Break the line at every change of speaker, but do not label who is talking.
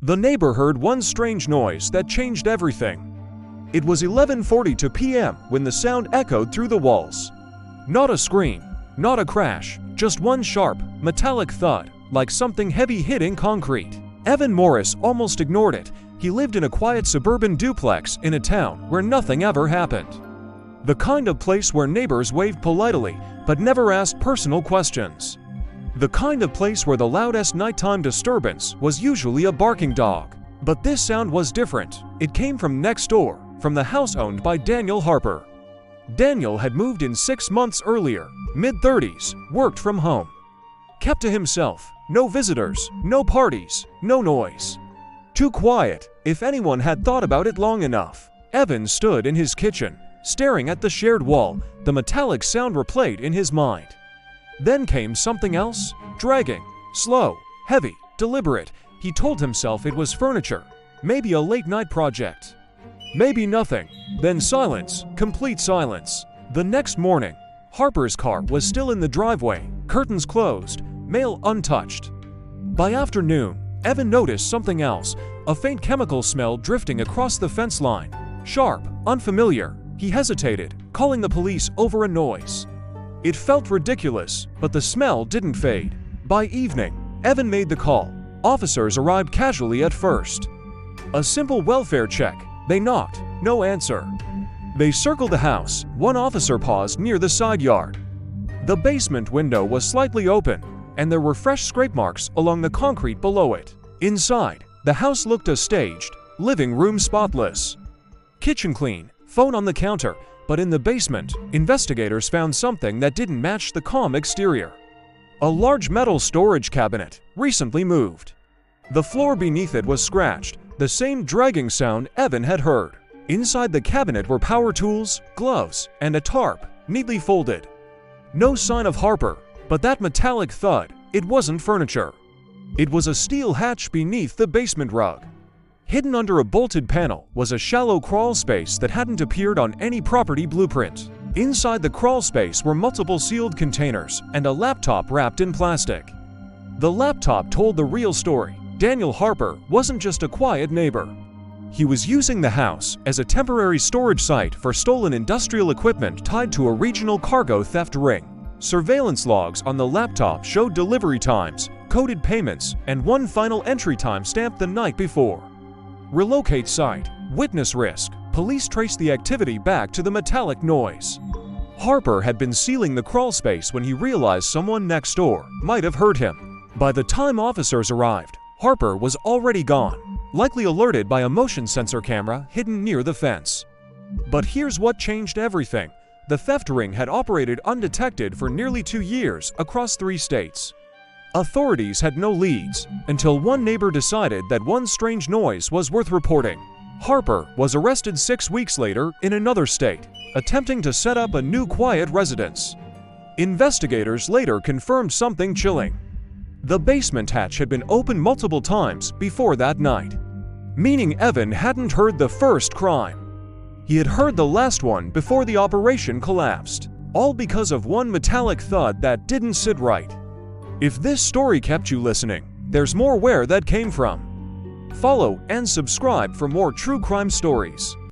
The neighbor heard one strange noise that changed everything. It was 11:42 p.m. when the sound echoed through the walls. Not a scream, not a crash, just one sharp, metallic thud, like something heavy hitting concrete. Evan Morris almost ignored it. He lived in a quiet suburban duplex in a town where nothing ever happened. The kind of place where neighbors waved politely but never asked personal questions. The kind of place where the loudest nighttime disturbance was usually a barking dog. But this sound was different. It came from next door, from the house owned by Daniel Harper. Daniel had moved in 6 months earlier, mid-30s, worked from home. Kept to himself, no visitors, no parties, no noise. Too quiet, if anyone had thought about it long enough. Evan stood in his kitchen, staring at the shared wall. The metallic sound replayed in his mind. Then came something else, dragging, slow, heavy, deliberate. He told himself it was furniture, maybe a late-night project. Maybe nothing. Then silence, complete silence. The next morning, Harper's car was still in the driveway, curtains closed, mail untouched. By afternoon, Evan noticed something else, a faint chemical smell drifting across the fence line. Sharp, unfamiliar. He hesitated, calling the police over a noise. It felt ridiculous, but the smell didn't fade. By evening, Evan made the call. Officers arrived casually at first. A simple welfare check. They knocked. No answer. They circled the house. One officer paused near the side yard. The basement window was slightly open, and there were fresh scrape marks along the concrete below it. Inside, the house looked as staged, living room spotless. Kitchen clean, phone on the counter, but in the basement, investigators found something that didn't match the calm exterior. A large metal storage cabinet, recently moved. The floor beneath it was scratched, the same dragging sound Evan had heard. Inside the cabinet were power tools, gloves, and a tarp, neatly folded. No sign of Harper, but that metallic thud, it wasn't furniture. It was a steel hatch beneath the basement rug. Hidden under a bolted panel was a shallow crawl space that hadn't appeared on any property blueprint. Inside the crawl space were multiple sealed containers and a laptop wrapped in plastic. The laptop told the real story. Daniel Harper wasn't just a quiet neighbor. He was using the house as a temporary storage site for stolen industrial equipment tied to a regional cargo theft ring. Surveillance logs on the laptop showed delivery times, coded payments, and one final entry time stamped the night before. Relocate site, witness risk. Police traced the activity back to the metallic noise. Harper had been sealing the crawl space when he realized someone next door might have heard him. By the time officers arrived, Harper was already gone, likely alerted by a motion sensor camera hidden near the fence. But here's what changed everything. The theft ring had operated undetected for nearly 2 years across 3 states. Authorities had no leads until one neighbor decided that one strange noise was worth reporting. Harper was arrested 6 weeks later in another state, attempting to set up a new quiet residence. Investigators later confirmed something chilling. The basement hatch had been opened multiple times before that night, meaning Evan hadn't heard the first crime. He had heard the last one before the operation collapsed, all because of one metallic thud that didn't sit right. If this story kept you listening, there's more where that came from. Follow and subscribe for more true crime stories.